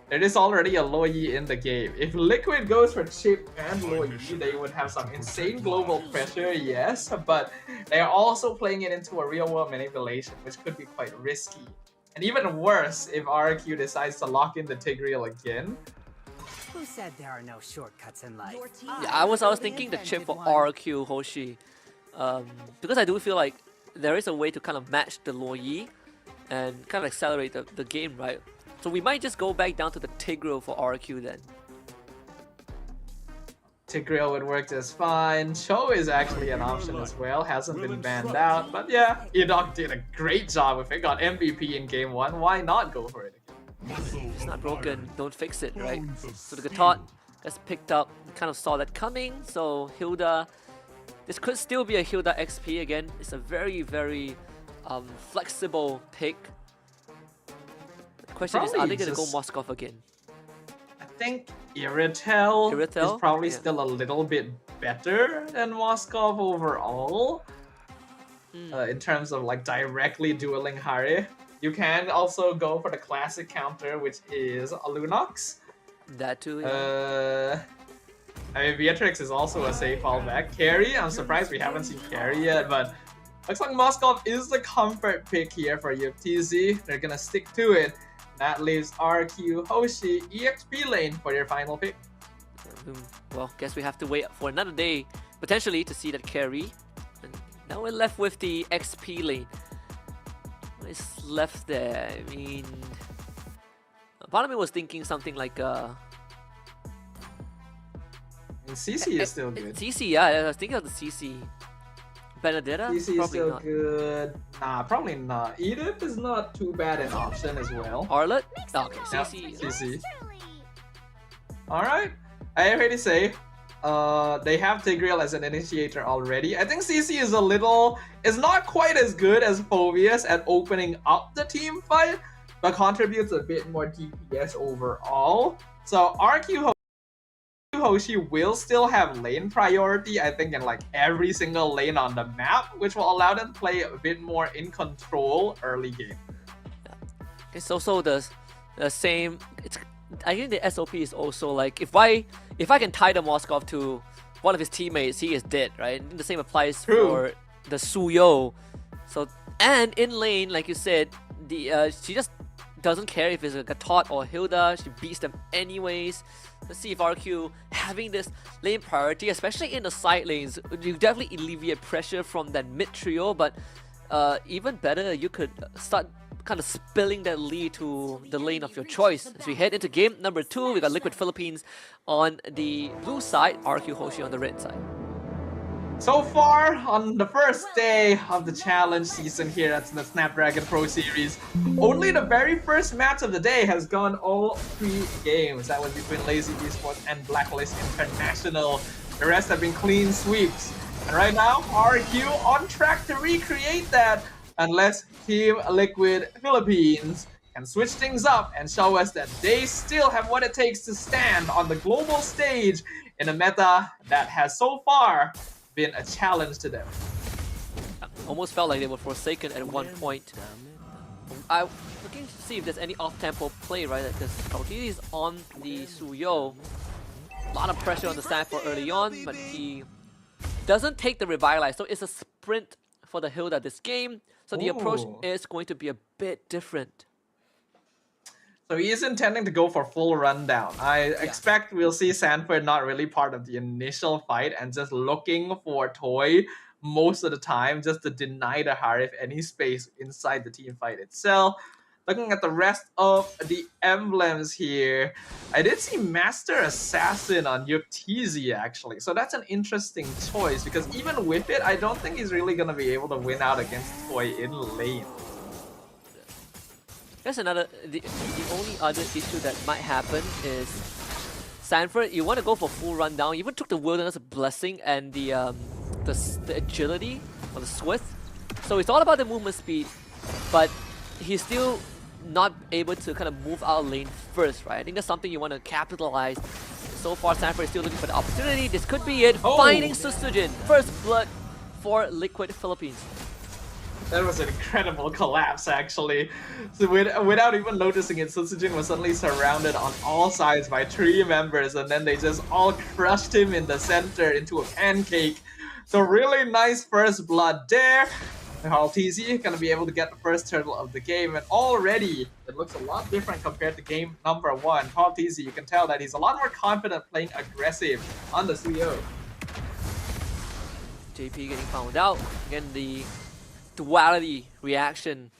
there is already a low Yi in the game. If Liquid goes for chip and low Yi, they would have some insane global pressure, yes, but they are also playing it into a real-world manipulation, which could be quite risky. And even worse, if RRQ decides to lock in the Tigreal again. Who said there are no shortcuts in life? Yeah, I was thinking the chip for RRQ Hoshi, because I do feel like there is a way to kind of match the low Yi and kind of accelerate the game, right? So we might just go back down to the Tigreal for RRQ then. Tigreal would work just fine. Cho is actually an option as well, hasn't been banned out. But yeah, Edok did a great job with it, got MVP in game 1. Why not go for it again? It's not broken, don't fix it, right? So the Gatot gets picked up, kind of saw that coming, so Hilda, this could still be a Hilda XP again. It's a very, very flexible pick. The question is, are they going to go Moskov again? I think Iritel is probably still a little bit better than Moskov overall. In terms of like directly dueling Hari. You can also go for the classic counter, which is a Lunox. That too, yeah. I mean, Beatrix is also a safe fallback. Carry, I'm surprised we haven't seen Carry yet, but looks like Moskov is the comfort pick here for UFTZ. They're gonna stick to it. That leaves RRQ Hoshi EXP lane for your final pick. Well, guess we have to wait for another day, potentially, to see that carry. And now we're left with the XP lane. What is left there? I mean, part of me was thinking something like CC is still good. CC, yeah, I was thinking of the CC. Benedetta? CC is still not. good. Nah, probably not. Edith is not too bad an option as well. Arlet? Oh, okay, CC. Yep, CC. Alright. I already say, they have Tigreal as an initiator already. I think CC is not quite as good as Phobius at opening up the team fight, but contributes a bit more DPS overall. So RQ Hoshi will still have lane priority, I think, in like every single lane on the map, which will allow them to play a bit more in control early game. It's also the same. I think the SOP is also like, if I can tie the Moskov to one of his teammates, he is dead, right? And the same applies for the Suyo. So, and in lane, like you said, she just doesn't care if it's a Gatot or Hilda. She beats them anyways. Let's see if RQ having this lane priority, especially in the side lanes, you definitely alleviate pressure from that mid trio, but even better, you could start kind of spilling that lead to the lane of your choice. As we head into game number 2, we got Liquid Philippines on the blue side, RQ Hoshi on the red side. So far, on the first day of the challenge season here at the Snapdragon Pro Series, only the very first match of the day has gone all 3 games. That was between Lazy Esports and Blacklist International. The rest have been clean sweeps. And right now, RQ on track to recreate that, unless Team Liquid Philippines can switch things up and show us that they still have what it takes to stand on the global stage in a meta that has so far been a challenge to them. Almost felt like they were forsaken at one point. I'm looking to see if there's any off-tempo play, right? Because Kautiti is on the Suyo. A lot of pressure on the Sanford early on, but he doesn't take the Revitalize. So it's a sprint for the Hilda this game. So the approach is going to be a bit different. So he is intending to go for full rundown. I expect we'll see Sanford not really part of the initial fight and just looking for Toy most of the time, just to deny the Harif any space inside the team fight itself. Looking at the rest of the emblems here, I did see Master Assassin on Yuktizi actually. So that's an interesting choice, because even with it, I don't think he's really going to be able to win out against Toy in lane. There's the only other issue that might happen is Sanford, you want to go for full rundown. You even took the Wilderness Blessing and the agility or the Swift. So it's all about the movement speed, but he's still not able to kind of move out of lane first, right? I think that's something you want to capitalize. So far, Sanford is still looking for the opportunity. This could be it. Finding Susujin. First blood for Liquid Philippines. That was an incredible collapse, actually. So without even noticing it, Sutsujin was suddenly surrounded on all sides by 3 members, and then they just all crushed him in the center into a pancake. So really nice first blood there. TZ gonna be able to get the first turtle of the game, and already it looks a lot different compared to game number 1. TZ, you can tell that he's a lot more confident playing aggressive on the CEO. JP getting found out. Again, the duality reaction.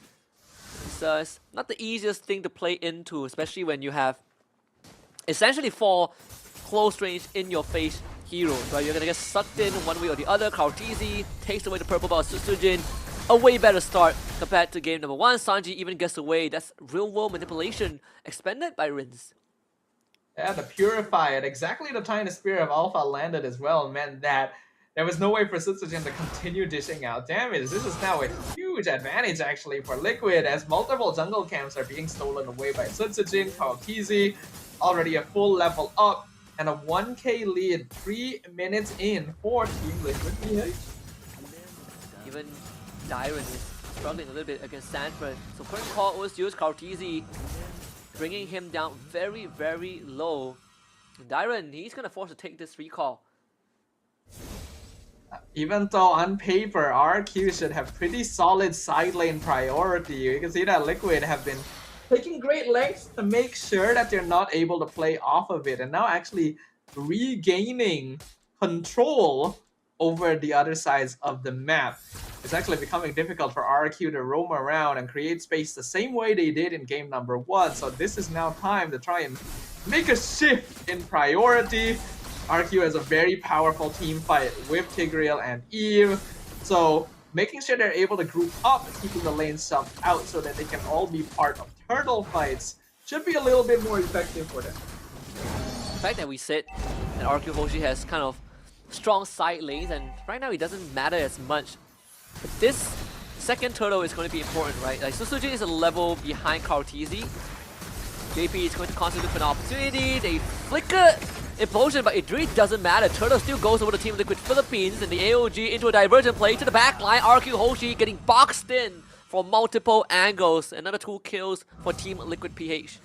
It's not the easiest thing to play into, especially when you have essentially 4 close range in your face heroes, right? You're gonna get sucked in one way or the other. TZ takes away the purple ball. Sutsujin, a way better start compared to game number 1. Sanji even gets away. That's real world manipulation expended by Rins. Yeah, the Purify at exactly the time the Spear of Alpha landed as well meant that there was no way for Sutsujin to continue dishing out damage. This is now a huge advantage actually for Liquid, as multiple jungle camps are being stolen away by Sutsujin. TZ already a full level up and a 1k lead 3 minutes in for Team Liquid PH. Even Dyron is struggling a little bit against Sanford. So current call was used. TZ bringing him down very, very low. Dyron, he's gonna force to take this recall. Even though on paper, RRQ should have pretty solid side lane priority, you can see that Liquid have been taking great lengths to make sure that they're not able to play off of it, and now actually regaining control over the other sides of the map. It's actually becoming difficult for RRQ to roam around and create space the same way they did in game number 1, so this is now time to try and make a shift in priority. RRQ has a very powerful team fight with Tigreal and Eve, so making sure they're able to group up, keeping the lanes stuffed out so that they can all be part of turtle fights should be a little bit more effective for them. The fact that we said that RRQ Hoshi has kind of strong side lanes, and right now it doesn't matter as much. But this second turtle is going to be important, right? Like Sutsujin is a level behind TZ. JP is going to constantly look for an opportunity. They flicker Implosion, but it really doesn't matter. Turtle still goes over to Team Liquid Philippines, and the AOG into a divergent play to the back line. RRQ Hoshi getting boxed in from multiple angles. Another 2 kills for Team Liquid PH.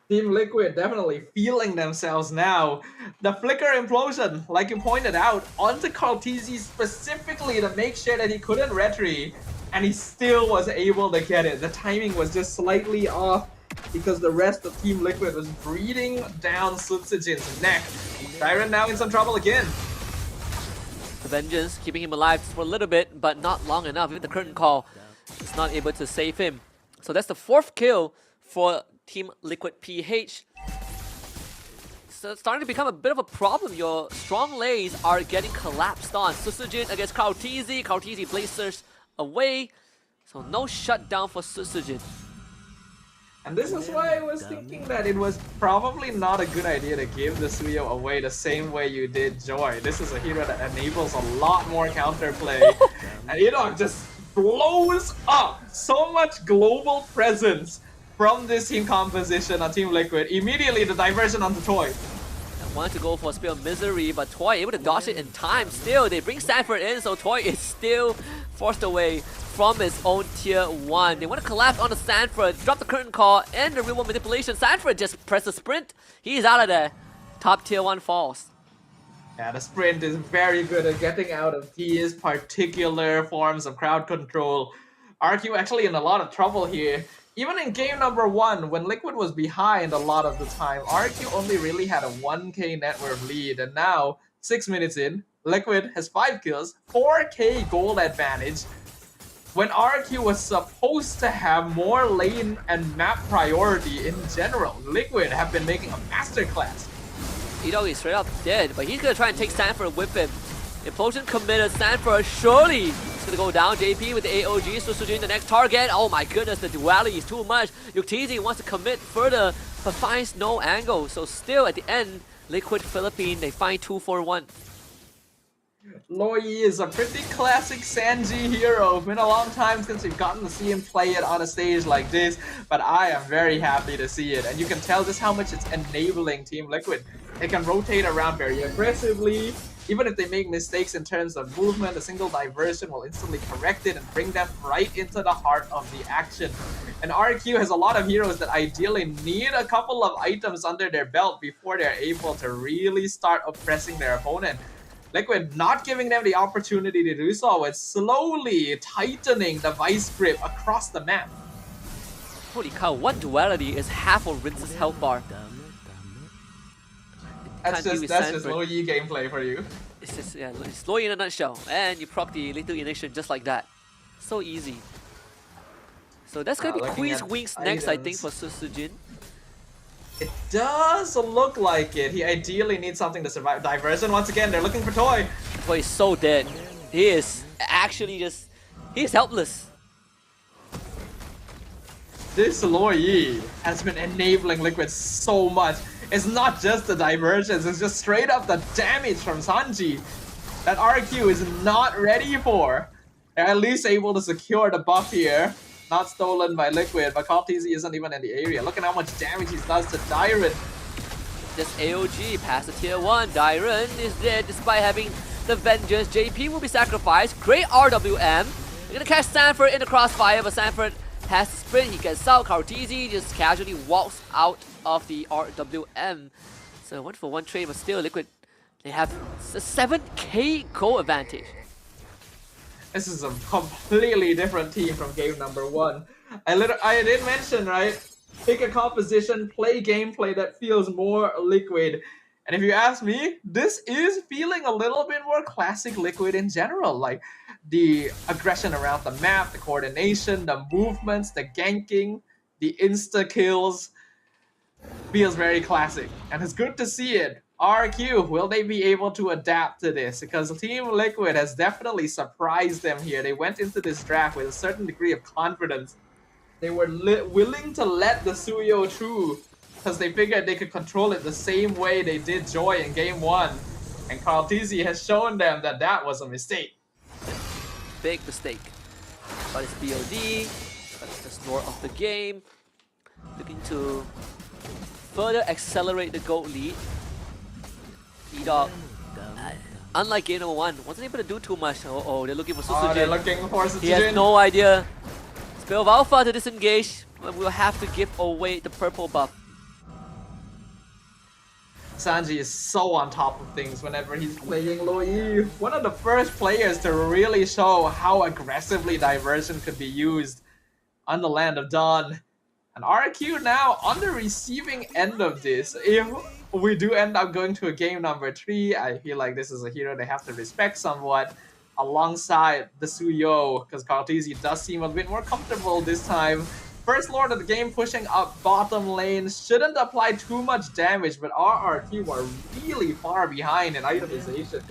Team Liquid definitely feeling themselves now. The flicker implosion, like you pointed out, onto TZ specifically to make sure that he couldn't retry, and he still was able to get it. The timing was just slightly off because the rest of Team Liquid was breathing down Sutsujin's neck. Dyron now in some trouble again. The Vengeance keeping him alive for a little bit, but not long enough. Even the curtain call is not able to save him. So that's the 4th kill for Team Liquid PH. So it's starting to become a bit of a problem. Your strong lanes are getting collapsed on. Sutsujin against TZ. TZ blazers away. So no shutdown for Sutsujin. And this is why I was thinking that it was probably not a good idea to give the Suyo away the same way you did Joy. This is a hero that enables a lot more counterplay. And Edog just blows up so much global presence from this team composition on Team Liquid. Immediately the diversion onto Toy. I wanted to go for a Spear of Misery, but Toy able to dodge it in time. Still, they bring Sanford in, so Toy is still forced away from his own tier 1. They want to collapse onto Sanford, drop the curtain call, and the real world manipulation. Sanford just press the sprint. He's out of there. Top tier 1 falls. Yeah, the sprint is very good at getting out of these particular forms of crowd control. RRQ actually in a lot of trouble here. Even in game number 1, when Liquid was behind a lot of the time, RRQ only really had a 1k net worth lead, and now, 6 minutes in, Liquid has 5 kills, 4k gold advantage. When RRQ was supposed to have more lane and map priority in general, Liquid have been making a masterclass. Edog is straight up dead, but he's gonna try and take Sanford with him. Implosion committed. Sanford surely is gonna go down. JP with the AOG, Sutsujin the next target. Oh my goodness, the duality is too much. TZ wants to commit further, but finds no angle. So still at the end, Liquid Philippines, they find 2-4-1. Loi is a pretty classic Sanji hero. It's been a long time since we've gotten to see him play it on a stage like this, but I am very happy to see it. And you can tell just how much it's enabling Team Liquid. They can rotate around very aggressively. Even if they make mistakes in terms of movement, a single diversion will instantly correct it and bring them right into the heart of the action. And RRQ has a lot of heroes that ideally need a couple of items under their belt before they're able to really start oppressing their opponent. Liquid not giving them the opportunity to do so, it's slowly tightening the vice grip across the map. Holy cow, one duality is half of Rince's health bar. That's just low E gameplay for you. It's just, yeah, it's low E in a nutshell. And you proc the Little Ignition just like that. So easy. So that's gonna be Queen's Wings next, I think, for Sujin. It does look like it. He ideally needs something to survive. Diversion, once again, they're looking for Toy. Toy is so dead. He is actually just... He is helpless. This low E has been enabling Liquid so much. It's not just the diversions, it's just straight up the damage from Sanji that RRQ is not ready for. They're at least able to secure the buff here. Not stolen by Liquid, but Kaltizi isn't even in the area. Look at how much damage he does to Dyron. Just AOG past the tier 1. Dyron is dead despite having the Vengeance. JP will be sacrificed. Great RWM. They're gonna catch Sanford in the crossfire, but Sanford has to sprint. He gets out. Kaltizi just casually walks out of the RWM. So 1-for-1 trade, but still Liquid, they have a 7k goal advantage. This is a completely different team from game number 1. I did mention, right? Pick a composition, play gameplay that feels more Liquid. And if you ask me, this is feeling a little bit more classic Liquid in general. Like the aggression around the map, the coordination, the movements, the ganking, the insta-kills. Feels very classic. And it's good to see it. RRQ, will they be able to adapt to this? Because Team Liquid has definitely surprised them here. They went into this draft with a certain degree of confidence. They were willing to let the Suyo through because they figured they could control it the same way they did Joy in game 1. And Kaltizi has shown them that that was a mistake. Big mistake. But it's BOD, that's the snore of the game. Looking to further accelerate the gold lead. E-Dog, unlike game number 1, wasn't able to do too much. Oh, they're looking for Susujin. Oh, they're looking for Susujin. He has no idea. Spell of Alpha to disengage, but we'll have to give away the purple buff. Sanji is so on top of things whenever he's playing low E. One of the first players to really show how aggressively diversion could be used on the Land of Dawn. And RRQ now on the receiving end of this. If we do end up going to a game number 3, I feel like this is a hero they have to respect somewhat alongside the Suyo, because Kaltizi does seem a bit more comfortable this time. First Lord of the game pushing up bottom lane shouldn't apply too much damage, but RRQ are really far behind in itemization.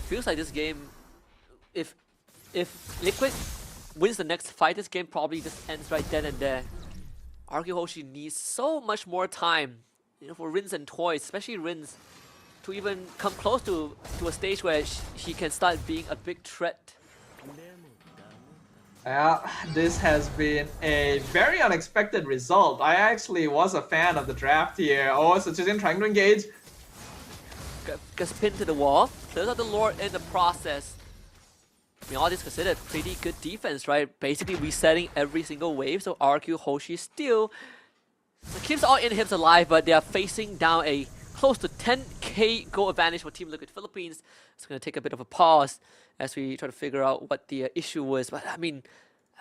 Feels like this game, if Liquid wins the next fight, this game probably just ends right then and there. RRQ Hoshi needs so much more time, for Rince and Toys, especially Rince, to even come close to a stage where he can start being a big threat. Yeah, this has been a very unexpected result. I actually was a fan of the draft here. Oh, Sujin trying to engage. Gets pinned to the wall, clears out the Lord in the process. I mean, all this considered pretty good defense, right? Basically resetting every single wave, so RRQ Hoshi still keeps all inhibs alive, but they are facing down a close to 10k goal advantage for Team Liquid Philippines. It's going to take a bit of a pause as we try to figure out what the issue was. But I mean,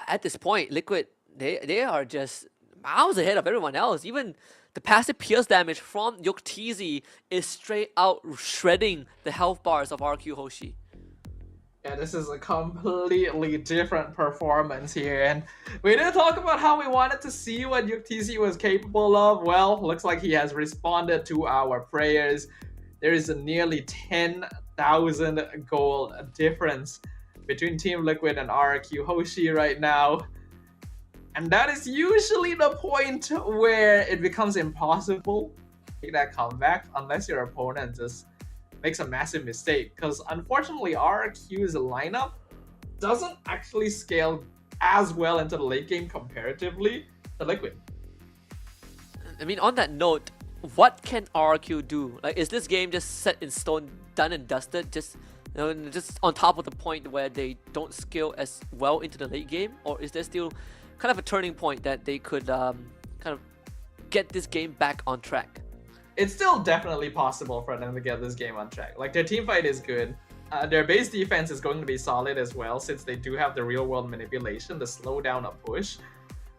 at this point, Liquid, they are just miles ahead of everyone else. Even the passive pierce damage from Yuktizi is straight out shredding the health bars of RRQ Hoshi. Yeah, this is a completely different performance here, and we did talk about how we wanted to see what Yuktizi was capable of. Well, looks like he has responded to our prayers. There is a nearly 10,000 gold difference between Team Liquid and RRQ Hoshi right now. And that is usually the point where it becomes impossible to make that comeback unless your opponent just makes a massive mistake, because unfortunately RRQ's lineup doesn't actually scale as well into the late game comparatively to Liquid. I mean, on that note, what can RRQ do? Like, is this game just set in stone, done and dusted, just just on top of the point where they don't scale as well into the late game, or is there still kind of a turning point that they could kind of get this game back on track? It's still definitely possible for them to get this game on track. Like, their team fight is good. Their base defense is going to be solid as well, since they do have the real-world manipulation to slow down a push.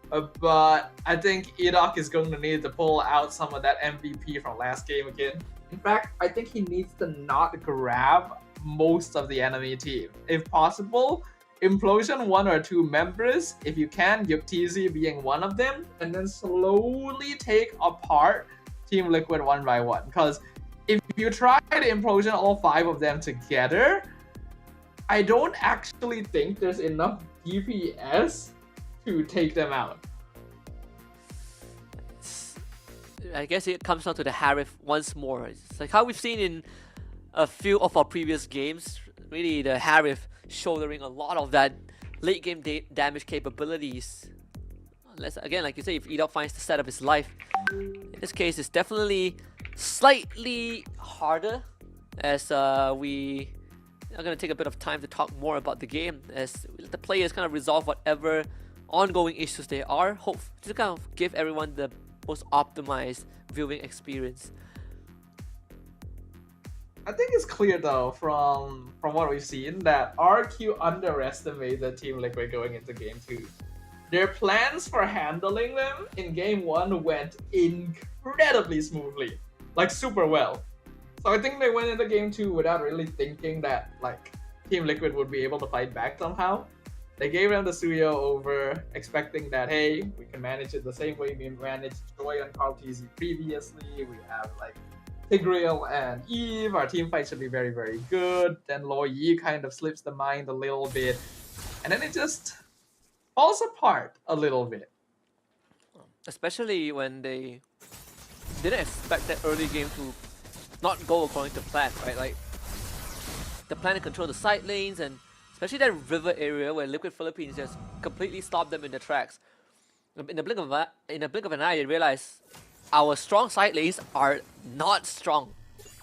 But I think EDOC is going to need to pull out some of that MVP from last game again. In fact, I think he needs to not grab most of the enemy team. If possible, implosion 1 or 2 members, if you can, Yuptizi being one of them, and then slowly take apart Team Liquid one by one. Because if you try to implosion all 5 of them together, I don't actually think there's enough DPS to take them out. I guess it comes down to the Harif once more. It's like how we've seen in a few of our previous games. Really, the Harif shouldering a lot of that late game damage capabilities. Unless, again, like you say, if EDOC finds the set of his life. In this case, it's definitely slightly harder, as we are going to take a bit of time to talk more about the game, as the players kind of resolve whatever ongoing issues they are. Hope to kind of give everyone the most optimized viewing experience. I think it's clear though from what we've seen that RQ underestimated Team Liquid going into game 2. Their plans for handling them in game 1 went incredibly smoothly, like super well. So I think they went into game 2 without really thinking that like Team Liquid would be able to fight back somehow. They gave them the Suyo over, expecting that, hey, we can manage it the same way we managed Joy and Carl TZ previously. We have like Tigreal and Eve. Our team fight should be very, very good. Then Lo Yi kind of slips the mind a little bit. And then it just falls apart a little bit. Especially when they didn't expect that early game to not go according to plan, right? Like, the plan to control the side lanes, and especially that river area where Liquid Philippines just completely stopped them in the tracks. In the blink of an eye, they realized our strong side lanes are not strong,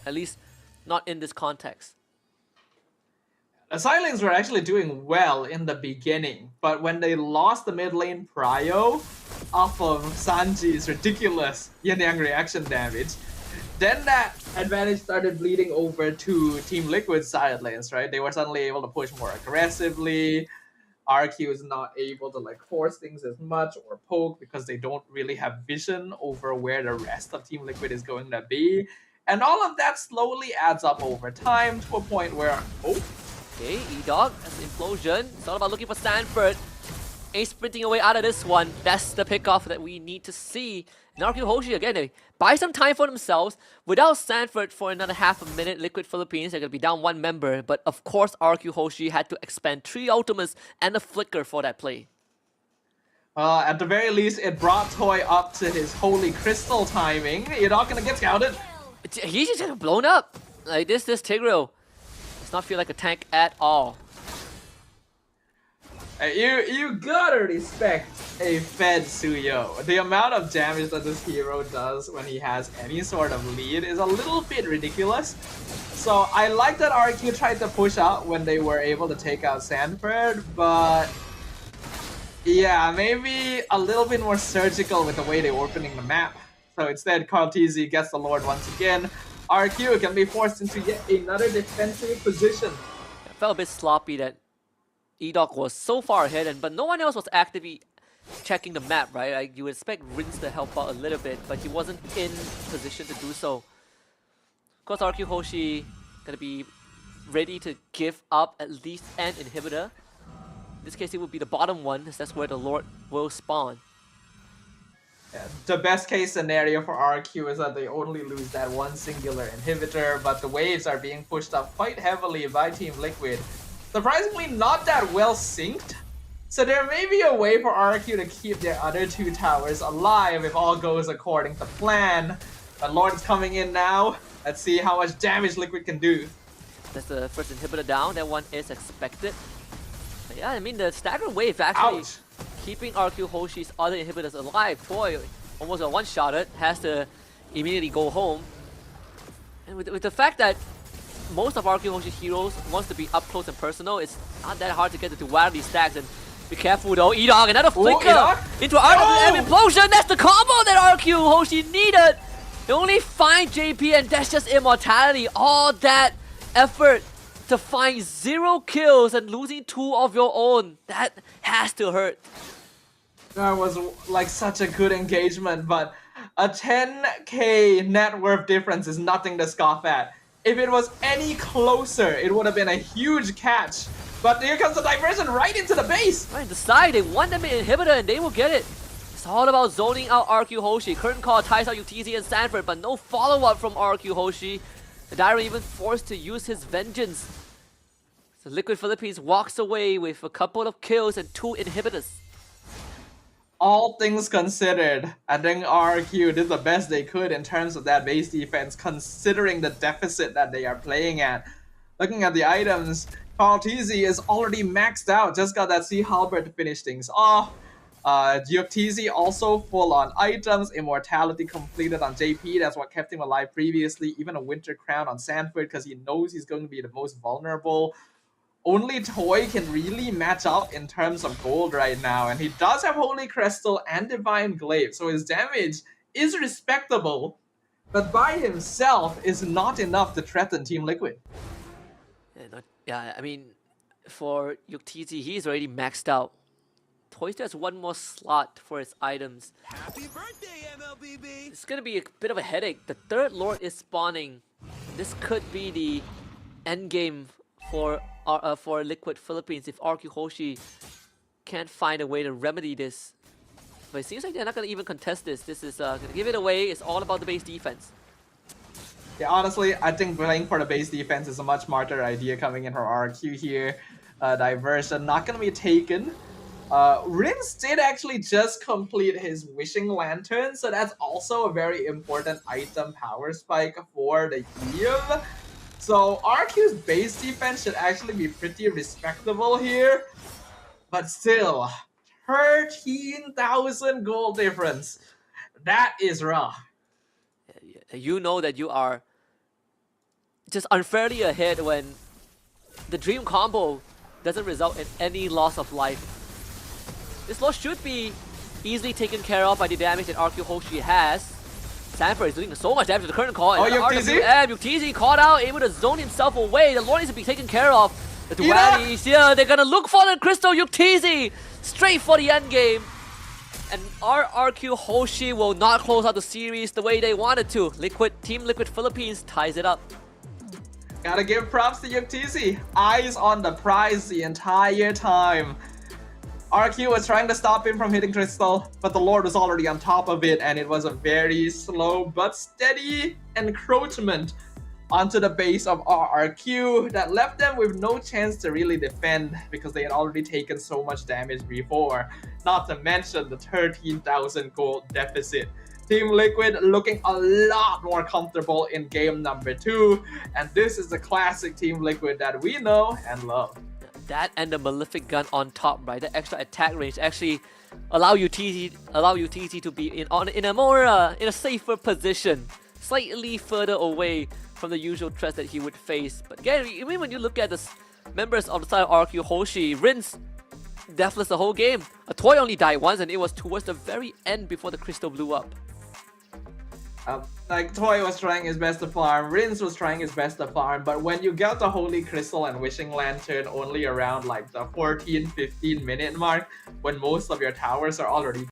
at least not in this context. The side lanes were actually doing well in the beginning, but when they lost the mid lane prio off of Sanji's ridiculous yin-yang reaction damage, then that advantage started bleeding over to Team Liquid's side lanes, right? They were suddenly able to push more aggressively. RQ is not able to like force things as much or poke because they don't really have vision over where the rest of Team Liquid is going to be. And all of that slowly adds up over time to a point where, okay, E-Dog, that's Implosion. It's all about looking for Sanford. Ain't sprinting away out of this one. That's the pickoff that we need to see. And RRQ Hoshi, again, they buy some time for themselves. Without Sanford for another half a minute, Liquid Philippines, they're going to be down 1 member. But of course, RRQ Hoshi had to expend 3 ultimates and a flicker for that play. At the very least, it brought Toy up to his holy crystal timing. You're not going to get scouted. He's just getting blown up. Like this Tigreal does not feel like a tank at all. You gotta respect a fed Suyo. The amount of damage that this hero does when he has any sort of lead is a little bit ridiculous. So I like that RQ tried to push out when they were able to take out Sanford, but yeah, maybe a little bit more surgical with the way they're opening the map. So instead, Carl TZ gets the Lord once again. RQ can be forced into yet another defensive position. It felt a bit sloppy that E-Dog was so far ahead, but no one else was actively checking the map, right? Like, you would expect Rince to help out a little bit, but he wasn't in position to do so. Of course, RRQ Hoshi gonna be ready to give up at least an inhibitor. In this case, it would be the bottom one, as that's where the Lord will spawn. Yeah, the best case scenario for RQ is that they only lose that one singular inhibitor, but the waves are being pushed up quite heavily by Team Liquid. Surprisingly, not that well synced. So there may be a way for RQ to keep their other 2 towers alive if all goes according to plan. But Lord is coming in now. Let's see how much damage Liquid can do. That's the first inhibitor down. That one is expected. But yeah, I mean, the stagger wave actually keeping RRQ Hoshi's other inhibitors alive. Toy almost a one-shotted. Has to immediately go home. And with the fact that most of RRQ Hoshi heroes wants to be up close and personal, it's not that hard to get the duality stacks. And be careful though, Edog, another flicker into RWM implosion. That's the combo that RRQ Hoshi needed. They only find JP, and that's just immortality. All that effort to find 0 kills and losing 2 of your own. That has to hurt. That was like such a good engagement, but a 10k net worth difference is nothing to scoff at. If it was any closer, it would have been a huge catch. But here comes the diversion right into the base. Right, the side, they want them an inhibitor and they will get it. It's all about zoning out RRQ Hoshi. Curtain call ties out UTZ and Sanford, but no follow-up from RRQ Hoshi. The Dire even forced to use his vengeance. So Liquid Philippines walks away with a couple of kills and 2 inhibitors. All things considered, I think RRQ did the best they could in terms of that base defense, considering the deficit that they are playing at. Looking at the items, TZ is already maxed out, just got that Sea Halberd to finish things off. TZ also full on items, Immortality completed on JP, that's what kept him alive previously, even a Winter Crown on Sanford because he knows he's going to be the most vulnerable. Only Toy can really match up in terms of gold right now, and he does have Holy Crystal and Divine Glaive, so his damage is respectable, but by himself is not enough to threaten Team Liquid. Yeah, I mean, for UTZ, he's already maxed out. Toy still has 1 more slot for his items. Happy birthday, MLBB! It's gonna be a bit of a headache. The 3rd Lord is spawning. This could be the end game for Liquid Philippines if RRQ Hoshi can't find a way to remedy this. But it seems like they're not gonna even contest this. This is gonna give it away. It's all about the base defense. Yeah, honestly, I think playing for the base defense is a much smarter idea coming in from RRQ here. Diversion not gonna be taken. Rins did actually just complete his Wishing Lantern, so that's also a very important item power spike for the Eve. So RQ's base defense should actually be pretty respectable here, but still, 13,000 gold difference. That is rough. You know that you are just unfairly ahead when the dream combo doesn't result in any loss of life. This loss should be easily taken care of by the damage that RRQ Hoshi has. Sanford is doing so much damage to the current call. Oh, UTZ caught out, able to zone himself away. The Lord needs to be taken care of. The dualities here, they're gonna look for the crystal. UTZ straight for the end game. And RRQ Hoshi will not close out the series the way they wanted to. Team Liquid Philippines ties it up. Gotta give props to UTZ. Eyes on the prize the entire time. RQ was trying to stop him from hitting Crystal, but the Lord was already on top of it, and it was a very slow but steady encroachment onto the base of RRQ that left them with no chance to really defend because they had already taken so much damage before, not to mention the 13,000 gold deficit. Team Liquid looking a lot more comfortable in game number 2, and this is the classic Team Liquid that we know and love. That and the Malefic Gun on top, right? The extra attack range actually allow UTZ to be in a safer position, slightly further away from the usual threats that he would face. But again, even when you look at the members of the side of RRQ Hoshi, Rins deathless the whole game. A Toy only died once, and it was towards the very end before the crystal blew up. Like Toy was trying his best to farm, Rins was trying his best to farm, but when you get the Holy Crystal and Wishing Lantern only around like the 14-15 minute mark, when most of your towers are already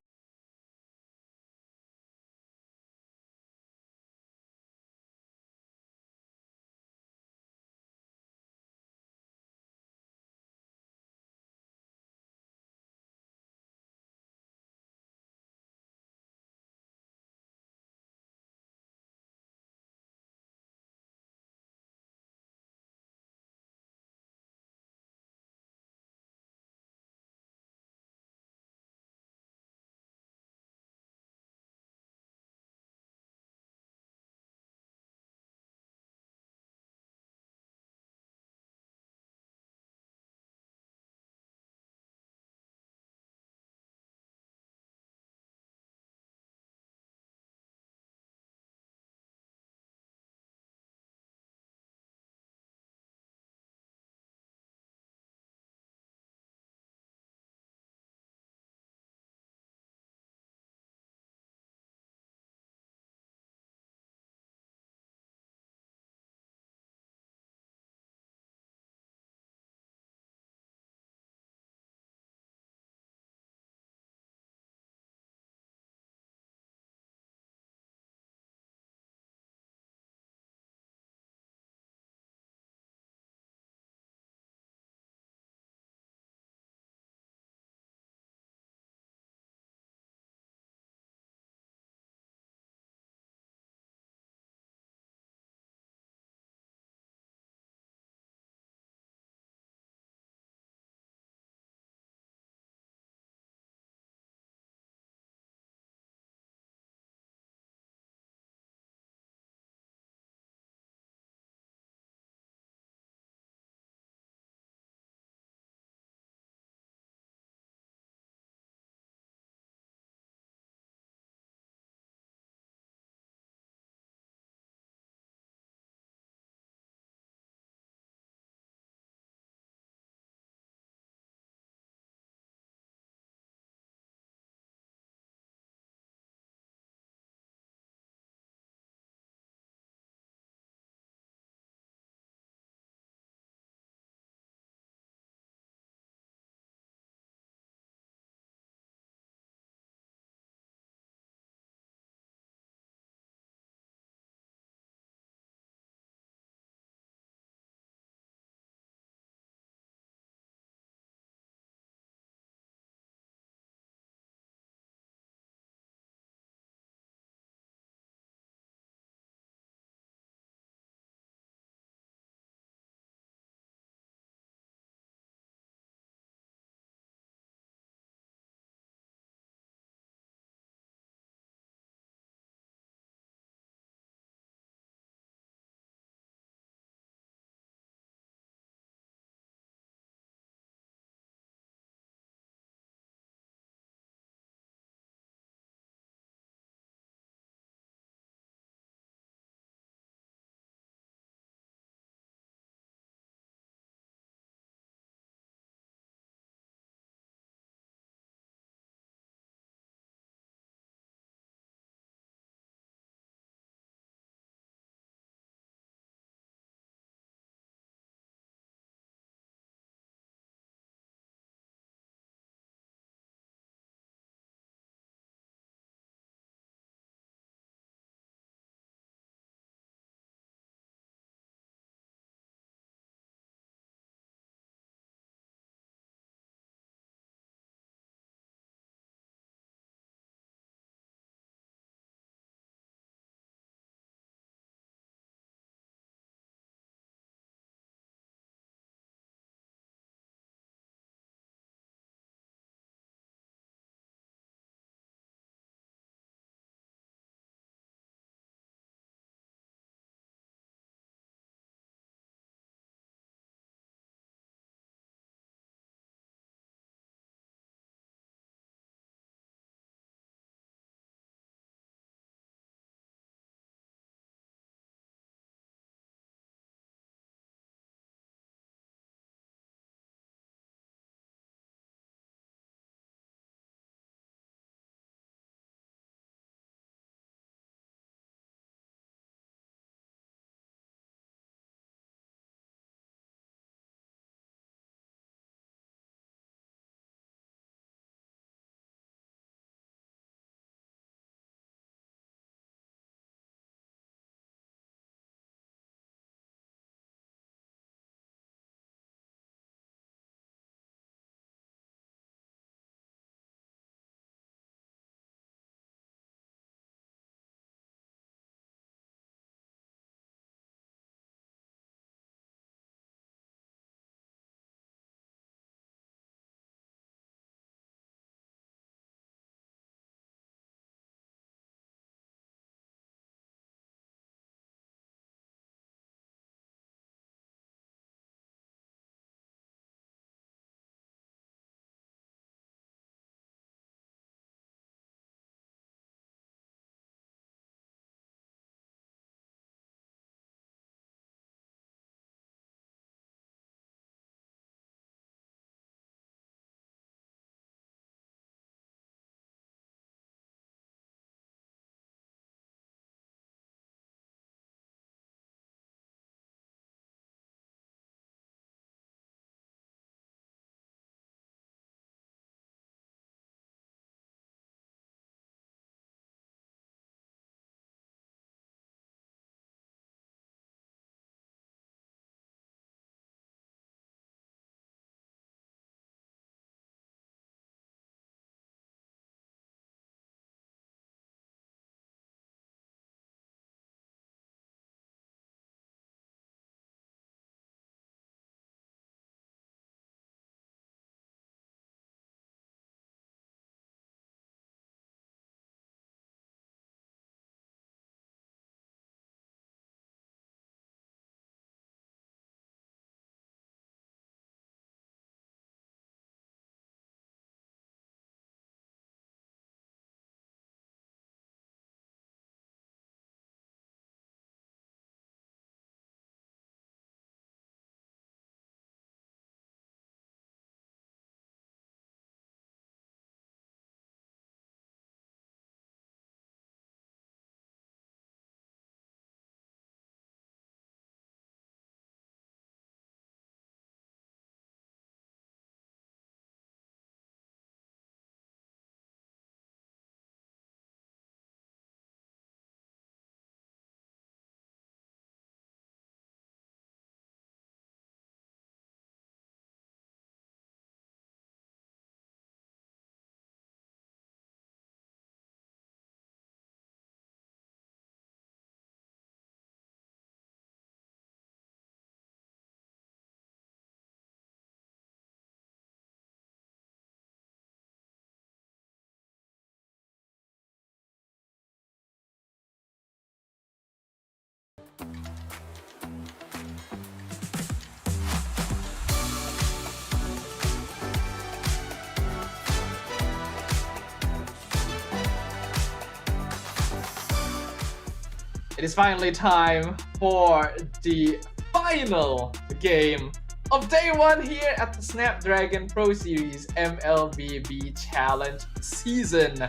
It is finally time for the final game of day one here at the Snapdragon Pro Series MLBB Challenge season.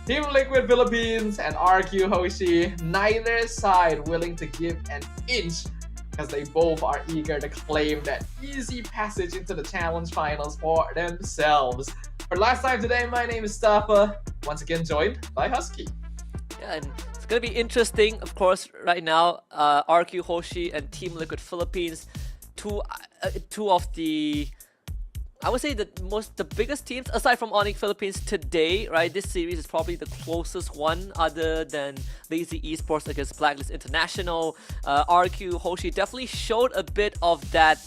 Team Liquid Philippines and RRQ Hoshi, neither side willing to give an inch as they both are eager to claim that easy passage into the challenge finals for themselves. For last time today, my name is Stafa, once again joined by Husky. Yeah, and it's gonna be interesting, of course. Right now, RQ Hoshi and Team Liquid Philippines, two of the, I would say the biggest teams aside from Onyx Philippines today. Right, this series is probably the closest one, other than Lazy Esports against Blacklist International. RQ Hoshi definitely showed a bit of that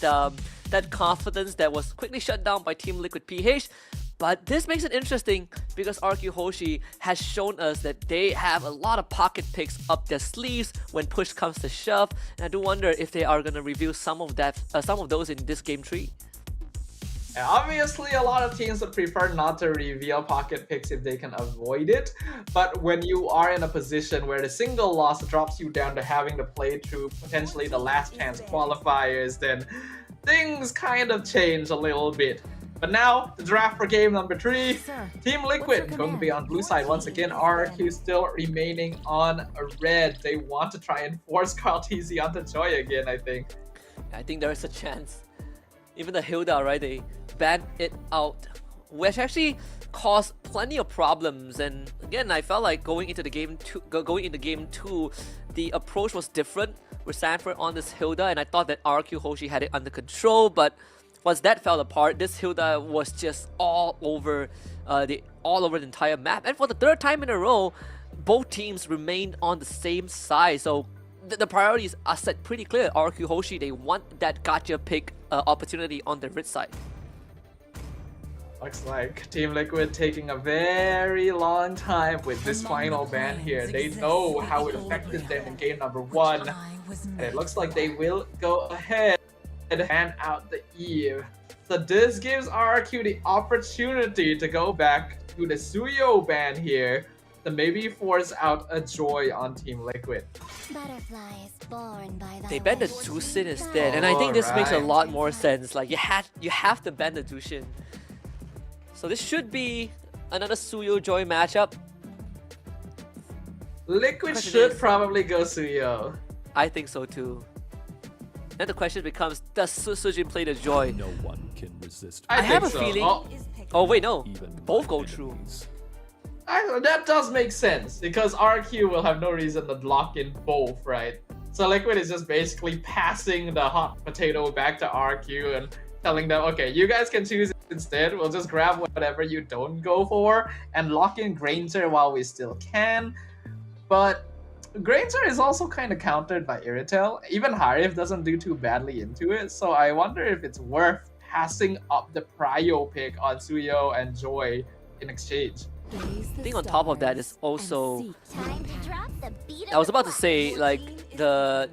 that confidence that was quickly shut down by Team Liquid PH. But this makes it interesting because RQ Hoshi has shown us that they have a lot of pocket picks up their sleeves when push comes to shove, and I do wonder if they are gonna reveal some of those in this game 3. Yeah, obviously, a lot of teams would prefer not to reveal pocket picks if they can avoid it. But when you are in a position where the single loss drops you down to having to play through potentially the last chance qualifiers, then things kind of change a little bit. But now, the draft for game number 3. Sir, Team Liquid going to be on blue side once again. RRQ still remaining on red. They want to try and force Carl TZ onto Joy again, I think. I think there is a chance. Even the Hilda, right? They banned it out, which actually caused plenty of problems. And again, I felt like going into game 2, the approach was different with Sanford on this Hilda, and I thought that RQ Hoshi had it under control, but once that fell apart, this Hilda was just all over the entire map. And for the third time in a row, both teams remained on the same side. So the priorities are set pretty clear. RQ Hoshi, they want that gotcha pick opportunity on the red side. Looks like Team Liquid taking a very long time with this final ban here. They know how it affected them in game number 1. And it looks like they will go ahead and hand out the Eve. So this gives RRQ the opportunity to go back to the Suyo ban here to maybe force out a Joy on Team Liquid. They banned the Jushin instead, and I think this makes a lot more sense. Like you have to ban the Jushin. So this should be another Suyo Joy matchup. Liquid should probably go Suyo. I think so too. Then the question becomes, does Sujin play the Joy? No one can resist. I have a so. feeling. Oh wait, no. Both go through. That does make sense because RQ will have no reason to lock in both, right? So Liquid is just basically passing the hot potato back to RQ and telling them, okay, you guys can choose instead. We'll just grab whatever you don't go for and lock in Granger while we still can. But Granger is also kind of countered by Iritel. Even Harif doesn't do too badly into it, so I wonder if it's worth passing up the prio pick on Suyo and Joy in exchange. I think on top of that is also, I was about to say, like the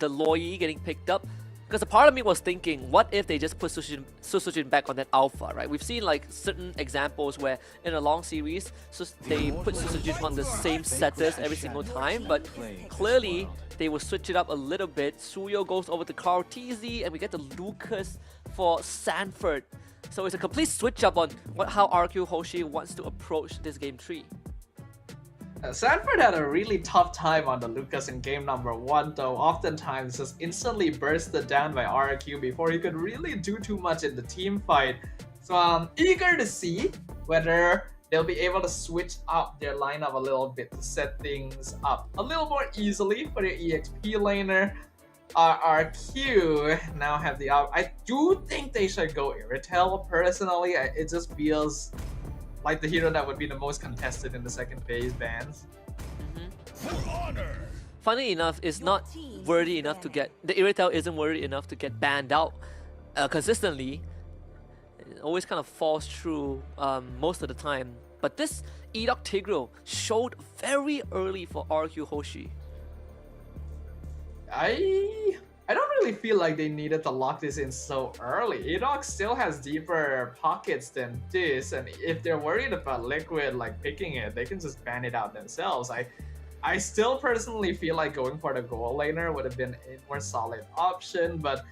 Loi getting picked up, because a part of me was thinking, what if they just put Susujin back on that alpha, right? We've seen like certain examples where in a long series, they put Susujin on the same setters every single time, but clearly they will switch it up a little bit. Suyo goes over to Carl TZ, and we get the Lucas for Sanford. So it's a complete switch up on how RQ Hoshi wants to approach this game 3. Sanford had a really tough time on the Lucas in game number 1 though, oftentimes just instantly bursted down by RRQ before he could really do too much in the team fight. So I'm eager to see whether they'll be able to switch up their lineup a little bit to set things up a little more easily for their EXP laner. RRQ now have the I do think they should go Iritel personally. It just feels like the hero that would be the most contested in the second phase bans. Funny enough, it's not worthy enough to get, the Iritel isn't worthy enough to get banned out consistently. It always kind of falls through most of the time. But this Edok Tigreal showed very early for RQ Hoshi. I don't really feel like they needed to lock this in so early. EDOC still has deeper pockets than this, and if they're worried about Liquid like picking it, they can just ban it out themselves. I still personally feel like going for the goal laner would have been a more solid option, but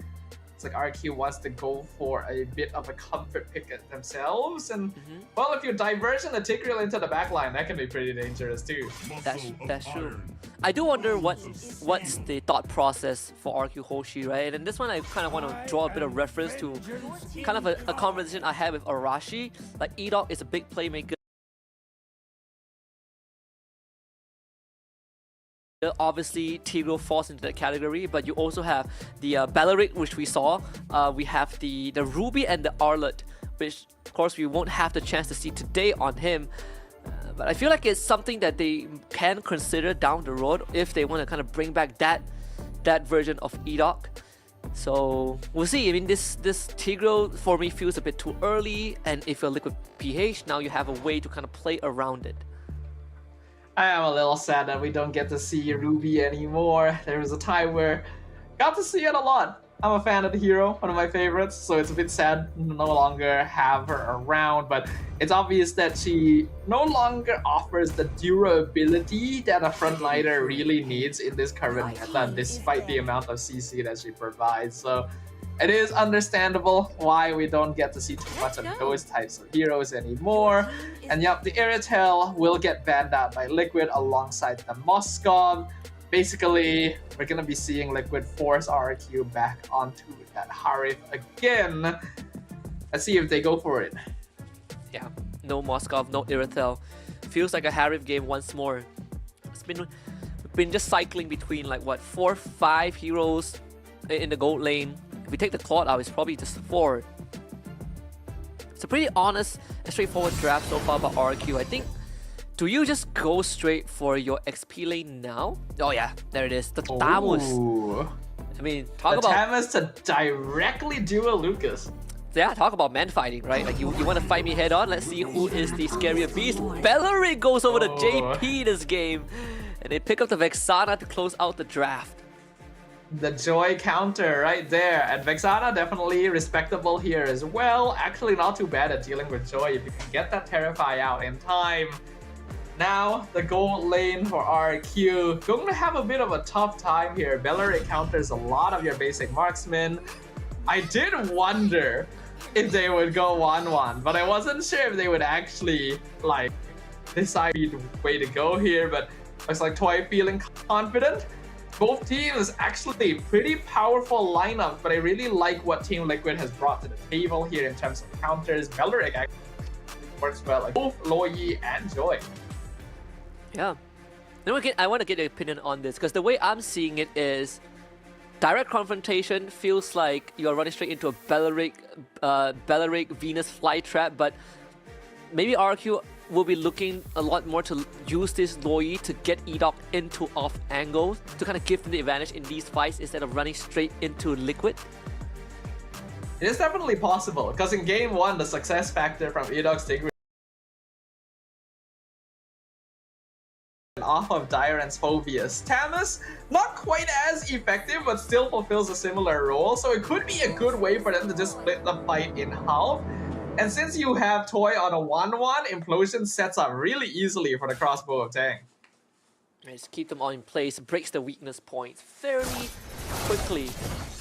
it's like RRQ wants to go for a bit of a comfort pick at themselves, and well, if you diverge the Tigreal into the backline, that can be pretty dangerous too. That's true. I do wonder what's the thought process for RRQ Hoshi, right? And this one I kind of want to draw a bit of reference to kind of a conversation I had with Arashi. Like EDOC is a big playmaker. Obviously, Tigreal falls into that category, but you also have the Belleric, which we saw. We have the Ruby and the Arlet, which of course we won't have the chance to see today on him. But I feel like it's something that they can consider down the road if they want to kind of bring back that version of EDOC. So we'll see. I mean, this Tigreal for me feels a bit too early, and if you're Liquid PH, now you have a way to kind of play around it. I am a little sad that we don't get to see Ruby anymore. There was a time where got to see it a lot. I'm a fan of the hero, one of my favorites, so it's a bit sad to no longer have her around, but it's obvious that she no longer offers the durability that a frontliner really needs in this current meta, despite the amount of CC that she provides. So it is understandable why we don't get to see too much of those types of heroes anymore. And yep, the Irritel will get banned out by Liquid alongside the Moskov. Basically, we're going to be seeing Liquid force RRQ back onto that Harif again. Let's see if they go for it. Yeah, no Moskov, no Irritel. Feels like a Harif game once more. We've been just cycling between like what, 4 or 5 heroes in the gold lane. If we take the Claude out, it's probably just 4. It's a pretty honest and straightforward draft so far by RRQ. I think, do you just go straight for your XP lane now? Oh yeah, there it is. The Tamus. I mean, talk about Tamus to directly duel Lucas. Yeah, talk about man fighting, right? Like you want to fight me head on? Let's see who is the scarier beast. Belleric goes over to JP this game, and they pick up the Vexana to close out the draft. The Joy counter right there, and Vexana definitely respectable here as well. Actually not too bad at dealing with Joy if you can get that Terrify out in time. Now, the gold lane for RRQ, going to have a bit of a tough time here. Belleric counters a lot of your basic marksmen. I did wonder if they would go 1-1, but I wasn't sure if they would actually like decide the way to go here, but looks like Toy feeling confident. Both teams actually pretty powerful lineup, but I really like what Team Liquid has brought to the table here in terms of counters. Belleric actually works well like both Loyi and Joy. Yeah. I want to get your opinion on this, because the way I'm seeing it is direct confrontation feels like you're running straight into a Belleric Venus flytrap, but maybe RRQ will be looking a lot more to use this Loyi to get EDOC into off angles to kind of give them the advantage in these fights instead of running straight into Liquid. It is definitely possible, because in game 1, the success factor from EDOC's Tigreal off of Dyran's Phobius. Tamus, not quite as effective, but still fulfills a similar role, so it could be a good way for them to just split the fight in half. And since you have Toy on a 1-1, Implosion sets up really easily for the crossbow of Tang. Just keep them all in place, breaks the weakness points fairly quickly.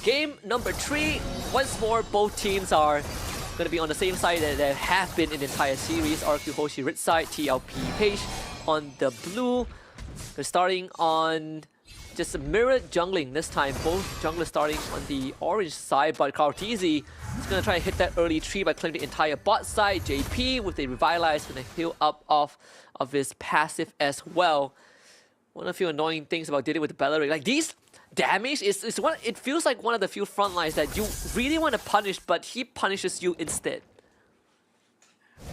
Game number 3, once more both teams are going to be on the same side that they have been in the entire series. RRQ Hoshi red side, TLP Page on the blue. They're starting on just a mirrored jungling this time. Both junglers starting on the orange side, but Kartizi is going to try and hit that early tree by claiming the entire bot side. JP with the Revitalize going to heal up off of his passive as well. One of the few annoying things about dealing with the Belleric, like these damage is one. It feels like one of the few front lines that you really want to punish, but he punishes you instead.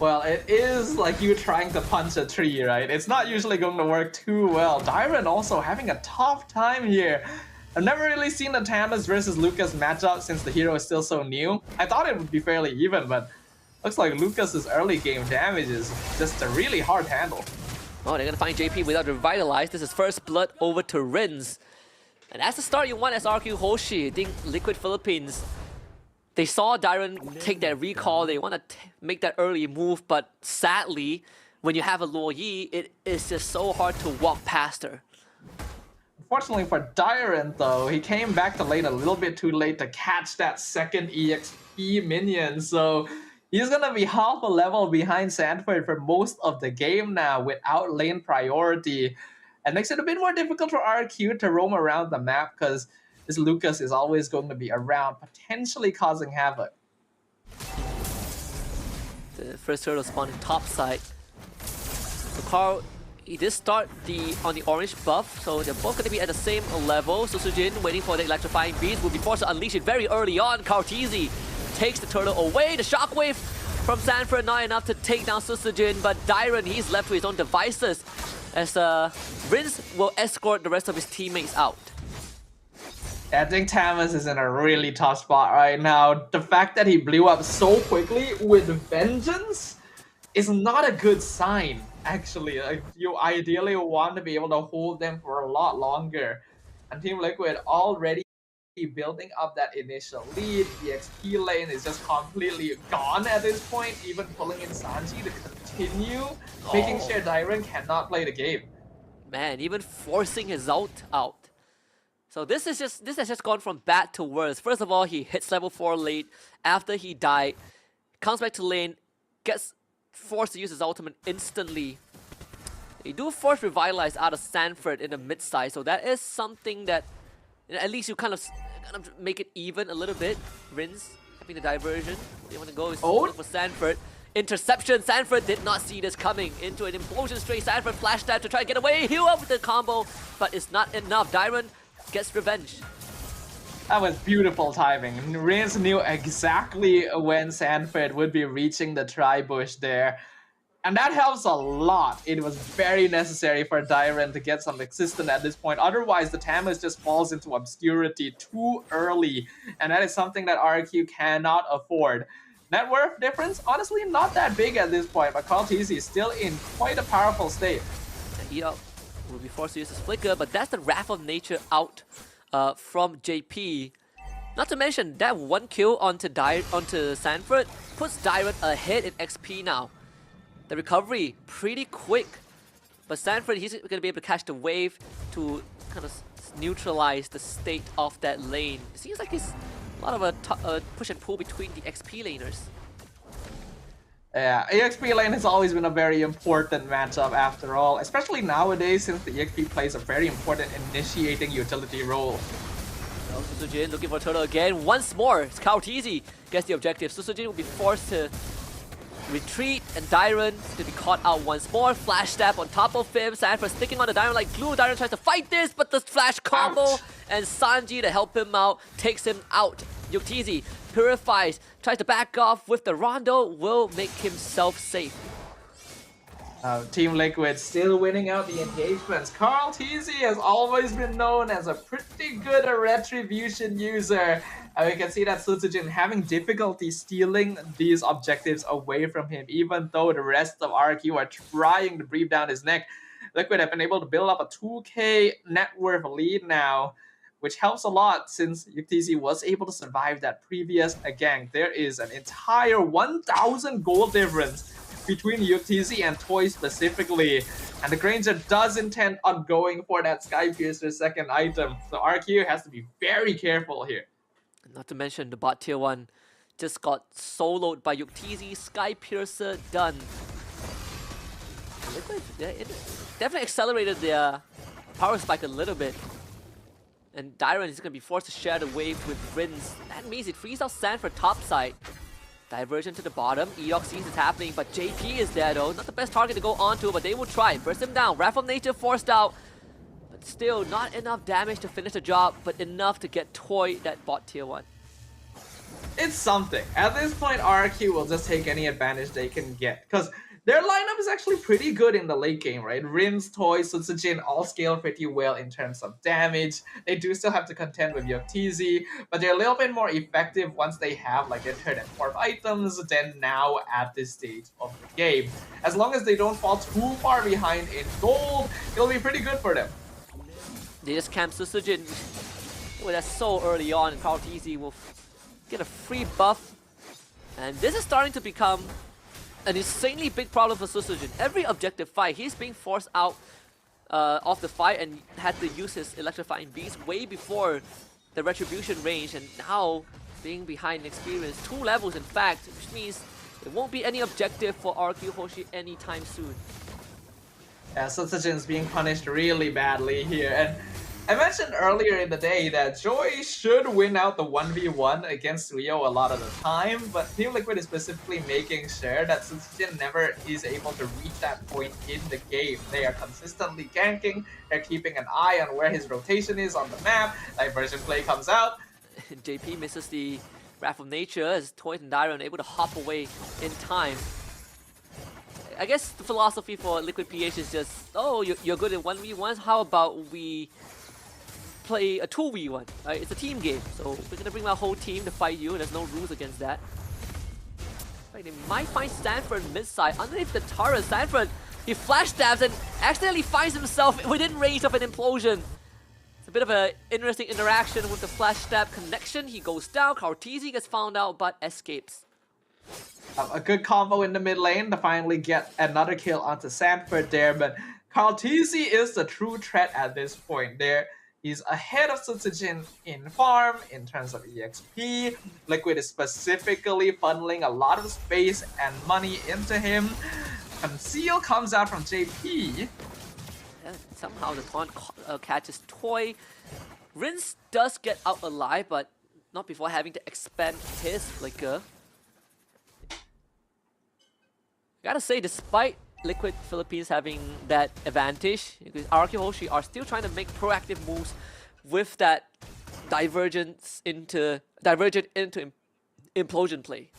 Well, it is like you trying to punch a tree, right? It's not usually going to work too well. Dyran also having a tough time here. I've never really seen the Tamus versus Lucas matchup since the hero is still so new. I thought it would be fairly even, but looks like Lucas's early game damage is just a really hard handle. Oh, they're gonna find JP without Revitalize. This is first blood over to Rins. And that's the start you want as RRQ Hoshi. I think Liquid Philippines, they saw Dyron take that recall, they want to make that early move, but sadly, when you have a Luo Yi, it is just so hard to walk past her. Unfortunately for Dyron though, he came back to lane a little bit too late to catch that second EXP minion, so he's gonna be half a level behind Sanford for most of the game now without lane priority. And makes it a bit more difficult for RQ to roam around the map because this Lucas is always going to be around, potentially causing havoc. The first turtle spawning top side. So Carl, he did start on the orange buff, so they're both going to be at the same level. So Sujin waiting for the electrifying beast, will be forced to unleash it very early on. Kartizi takes the turtle away. The shockwave from Sanford not enough to take down Susujin, but Dyron, he's left to his own devices as Rince will escort the rest of his teammates out. I think Tamas is in a really tough spot right now. The fact that he blew up so quickly with vengeance is not a good sign, actually. Like, you ideally want to be able to hold them for a lot longer. And Team Liquid already building up that initial lead. The XP lane is just completely gone at this point, even pulling in Sanji to continue making sure Dyron cannot play the game. Man, even forcing his ult out. So this has just gone from bad to worse. First of all, he hits level 4 late after he died, comes back to lane, gets forced to use his ultimate instantly. They do force Revitalize out of Sanford in the mid side, so that is something that, you know, at least you kind of make it even a little bit. Rinse having the diversion. They want to go for Sanford. Interception. Sanford did not see this coming. Into an implosion straight. Sanford flash stab to try to get away. Heal up with the combo, but it's not enough. Dyron gets revenge. That was beautiful timing. Rince knew exactly when Sanford would be reaching the tri-bush there. And that helps a lot. It was very necessary for Dyron to get some existence at this point. Otherwise, the Tamas just falls into obscurity too early. And that is something that RRQ cannot afford. Net worth difference, honestly, not that big at this point. But Kartizi is still in quite a powerful state. Eat will be forced to use his flicker, but that's the Wrath of Nature out from JP. Not to mention, that one kill onto Sanford puts Dyron ahead in XP now. The recovery, pretty quick. But Sanford, he's going to be able to catch the wave to kind of neutralize the state of that lane. It seems like it's a lot of a push and pull between the XP laners. Yeah, EXP lane has always been a very important matchup after all, especially nowadays since the EXP plays a very important initiating utility role. Susujin looking for a turtle again. Once more, Kartizi gets the objective. Susujin will be forced to retreat, and Dyron to be caught out once more. Flash stab on top of him. Sanford sticking on the Dyron like glue. Dyron tries to fight this, but the flash combo. Ouch. And Sanji to help him out takes him out. Yuktizi purifies, tries to back off with the Rondo, will make himself safe. Team Liquid still winning out the engagements. Kartizi has always been known as a pretty good retribution user. We can see that Susujin having difficulty stealing these objectives away from him, even though the rest of RRQ are trying to breathe down his neck. Liquid have been able to build up a 2k net worth lead now, which helps a lot since Yuktizi was able to survive that previous gank. There is an entire 1,000 gold difference between Yuktizi and Toy specifically. And the Granger does intend on going for that Sky Piercer second item. So RQ has to be very careful here. Not to mention the bot tier 1 just got soloed by Yuktizi. Sky Piercer done. Liquid, it definitely accelerated their power spike a little bit. And Dyron is going to be forced to share the wave with Rince. That means it frees out Sanford topside. Diversion to the bottom. Edox sees it's happening, but JP is there though. Not the best target to go onto, but they will try. Burst him down. Wrath of Nature forced out. But still, not enough damage to finish the job, but enough to get Toy that bot tier 1. It's something. At this point, RRQ will just take any advantage they can get. Because their lineup is actually pretty good in the late game, right? Rince, Toy, Susujin all scale pretty well in terms of damage. They do still have to contend with Yuktizi, but they're a little bit more effective once they have like their third and fourth items than now at this stage of the game. As long as they don't fall too far behind in gold, it'll be pretty good for them. They just camp Susujin Well, that's so early on, and Karl'Tezi will get a free buff. And this is starting to become an insanely big problem for Susujin. Every objective fight, he's being forced out of the fight and had to use his electrifying beast way before the retribution range, and now being behind in experience, 2 levels in fact, which means there won't be any objective for RRQ Hoshi anytime soon. Yeah, Susujin's being punished really badly here, and I mentioned earlier in the day that Joy should win out the 1v1 against Rio a lot of the time, but Team Liquid is specifically making sure that Susujin never is able to reach that point in the game. They are consistently ganking, they're keeping an eye on where his rotation is on the map, diversion play comes out. JP misses the Wrath of Nature as Toy and Dyron able to hop away in time. I guess the philosophy for Liquid PH is just, oh, you're good in 1v1s, how about we play a 2v1, right? It's a team game, so we're gonna bring my whole team to fight you, and there's no rules against that. Right, they might find Stanford mid-side underneath the turret. Stanford, he flash stabs and accidentally finds himself within range of an implosion. It's a bit of an interesting interaction with the flash stab connection. He goes down, Karl'Tezi gets found out, but escapes. A good combo in the mid lane to finally get another kill onto Sanford there, but Karl'Tezi is the true threat at this point there. He's ahead of Susujin in farm, in terms of EXP. Liquid is specifically funneling a lot of space and money into him. Conceal comes out from JP. Yeah, somehow the taunt catches Toy. Rince does get out alive, but not before having to expend his flicker. Gotta say, despite Liquid Philippines having that advantage, because RRQ Hoshi are still trying to make proactive moves with that divergent into implosion play.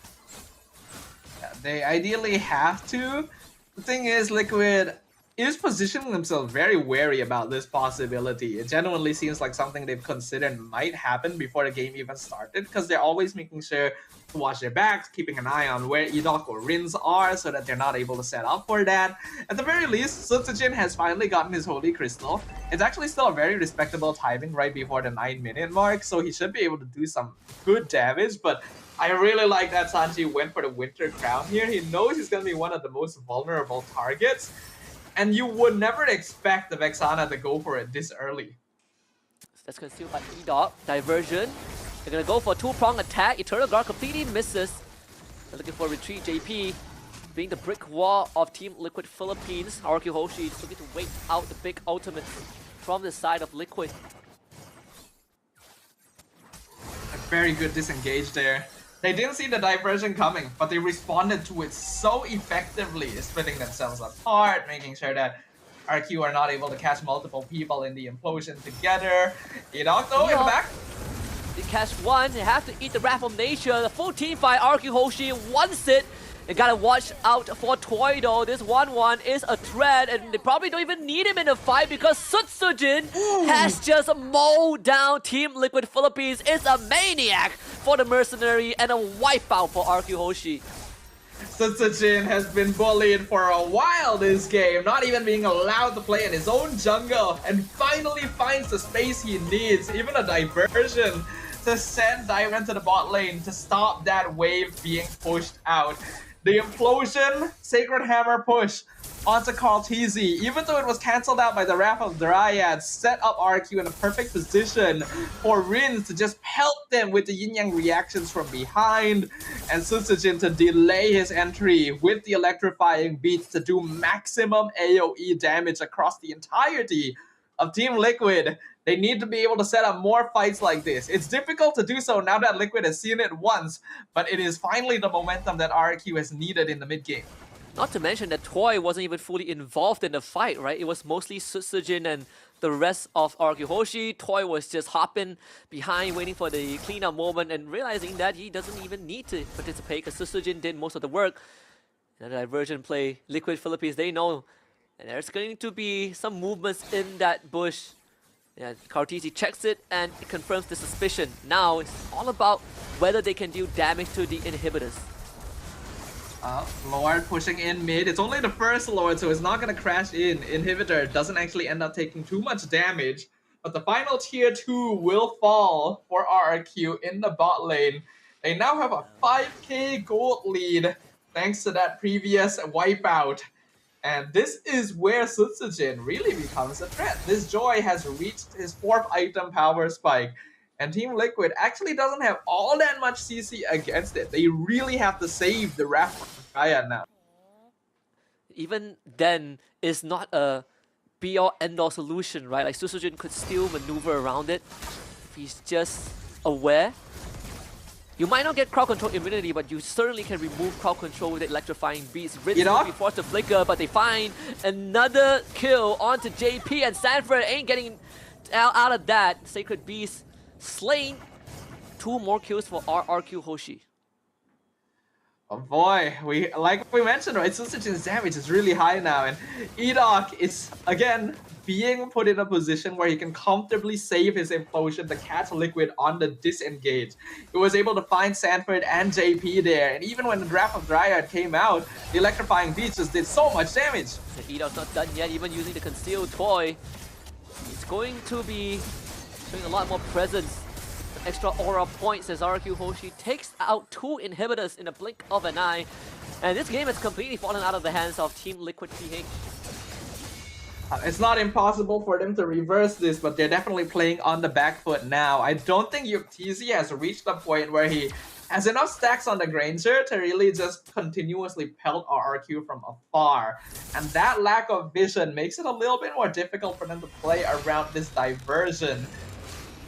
Yeah, they ideally have to. The thing is, Liquid is positioning themselves very wary about this possibility. It genuinely seems like something they've considered might happen before the game even started, because they're always making sure to watch their backs, keeping an eye on where Edok or Rins are so that they're not able to set up for that. At the very least, Susujin has finally gotten his Holy Crystal. It's actually still a very respectable timing right before the 9-minute mark, so he should be able to do some good damage, but I really like that Sanji went for the Winter Crown here. He knows he's going to be one of the most vulnerable targets, and you would never expect the Vexana to go for it this early. That's concealed by Edok. Diversion. They're gonna go for a 2-prong attack. Eternal Guard completely misses. They're looking for a retreat. JP being the brick wall of Team Liquid Philippines. RRQ Hoshi is looking to wait out the big ultimate from the side of Liquid. A very good disengage there. They didn't see the diversion coming, but they responded to it so effectively, splitting themselves apart, making sure that RQ are not able to catch multiple people in the implosion together. Edok though in the back. They catch one, they have to eat the Wrath of Nature. The full team fight, RRQ Hoshi wants it. They gotta watch out for Toy though. This 1-1 is a threat, and they probably don't even need him in the fight because Susujin has just mowed down Team Liquid Philippines. It's a maniac for the Mercenary and a wipeout for RRQ Hoshi. Susujin has been bullied for a while this game, not even being allowed to play in his own jungle, and finally finds the space he needs, even a diversion, to send Dyron to the bot lane to stop that wave being pushed out. The implosion, Sacred Hammer push onto Karl'Tezi, even though it was cancelled out by the Wrath of Dryad, set up RQ in a perfect position for Rins to just pelt them with the yin-yang reactions from behind, and Susujin to delay his entry with the electrifying beats to do maximum AoE damage across the entirety of Team Liquid. They need to be able to set up more fights like this. It's difficult to do so now that Liquid has seen it once, but it is finally the momentum that RRQ has needed in the mid-game. Not to mention that Toy wasn't even fully involved in the fight, right? It was mostly Susujin and the rest of RRQ Hoshi. Toy was just hopping behind, waiting for the cleanup moment and realizing that he doesn't even need to participate because Susujin did most of the work. And the diversion play, Liquid Philippines, they know. And there's going to be some movements in that bush. Yeah, Karl'Tezi checks it and it confirms the suspicion. Now it's all about whether they can deal damage to the inhibitors. Lord pushing in mid. It's only the first Lord, so it's not going to crash in. Inhibitor doesn't actually end up taking too much damage. But the final tier 2 will fall for RRQ in the bot lane. They now have a 5k gold lead thanks to that previous wipeout. And this is where Sutsujin really becomes a threat. This Joy has reached his 4th item power spike. And Team Liquid actually doesn't have all that much CC against it. They really have to save the Wrath of Gaia now. Even then, it's not a be-all end-all solution, right? Like Sutsujin could still maneuver around it if he's just aware. You might not get crowd control immunity, but you certainly can remove crowd control with electrifying beats. Ritz will be forced to flicker, but they find another kill onto JP, and Sanford ain't getting out of that. Sacred Beast slain. 2 more kills for RRQ Hoshi. Oh boy, like we mentioned, right, Sutsujin's damage is really high now, and Edok is, again, being put in a position where he can comfortably save his implosion to catch Liquid on the disengage. He was able to find Sanford and JP there, and even when the Wrath of Dryad came out, the electrifying beats just did so much damage. Edok's not done yet, even using the concealed toy. He's going to be showing a lot more presence. Extra aura points as RRQ Hoshi takes out 2 inhibitors in a blink of an eye. And this game has completely fallen out of the hands of Team Liquid PH. It's not impossible for them to reverse this, but they're definitely playing on the back foot now. I don't think Yuktisi has reached the point where he has enough stacks on the Granger to really just continuously pelt RRQ from afar. And that lack of vision makes it a little bit more difficult for them to play around this diversion.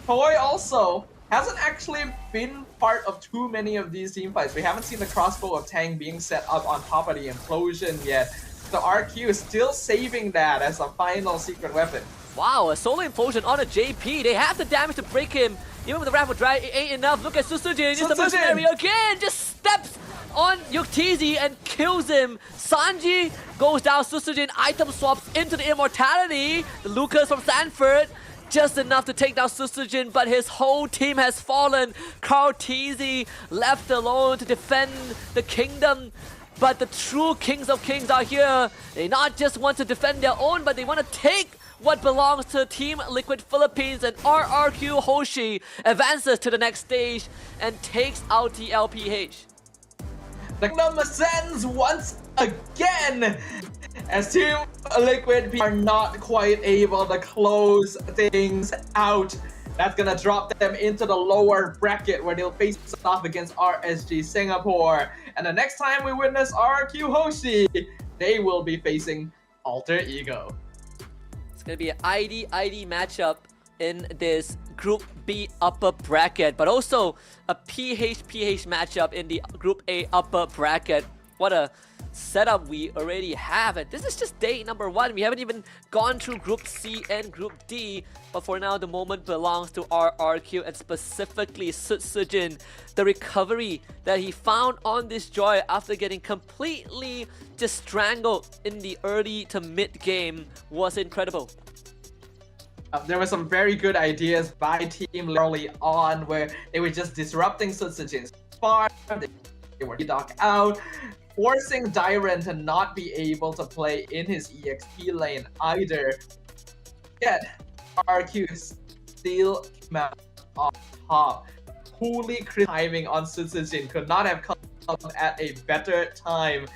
Toy also hasn't actually been part of too many of these teamfights. We haven't seen the crossbow of Tang being set up on top of the implosion yet. So RQ is still saving that as a final secret weapon. Wow, a solo implosion on a JP. They have the damage to break him. Even with the Wrath of Dry, it ain't enough. Look at Sutsujin, just a mercenary again, just steps on Yuktisi and kills him. Sanji goes down, Sutsujin item swaps into the immortality. The Lucas from Sanford. Just enough to take down Sutsujin, but his whole team has fallen. Kartizi left alone to defend the kingdom. But the true kings of kings are here. They not just want to defend their own, but they want to take what belongs to Team Liquid Philippines, and RRQ Hoshi advances to the next stage and takes out the LPH. The kingdom ascends once again as Team Liquid are not quite able to close things out. That's gonna drop them into the lower bracket where they'll face off against RSG Singapore. And the next time we witness RRQ Hoshi, they will be facing Alter Ego. It's gonna be an ID matchup in this Group B upper bracket, but also a PH matchup in the Group A upper bracket. What a setup we already have, and this is just day number 1. We haven't even gone through Group C and Group D, but for now the moment belongs to RRQ, and specifically Sutsujin. The recovery that he found on this Joy after getting completely just strangled in the early to mid game was incredible. There were some very good ideas by Team early on where they were just disrupting Sutsujin's farm. They were Edok out, forcing Dyren to not be able to play in his EXP lane either. Yet, RQ still came out on top. Holy timing on Sutsujin could not have come at a better time.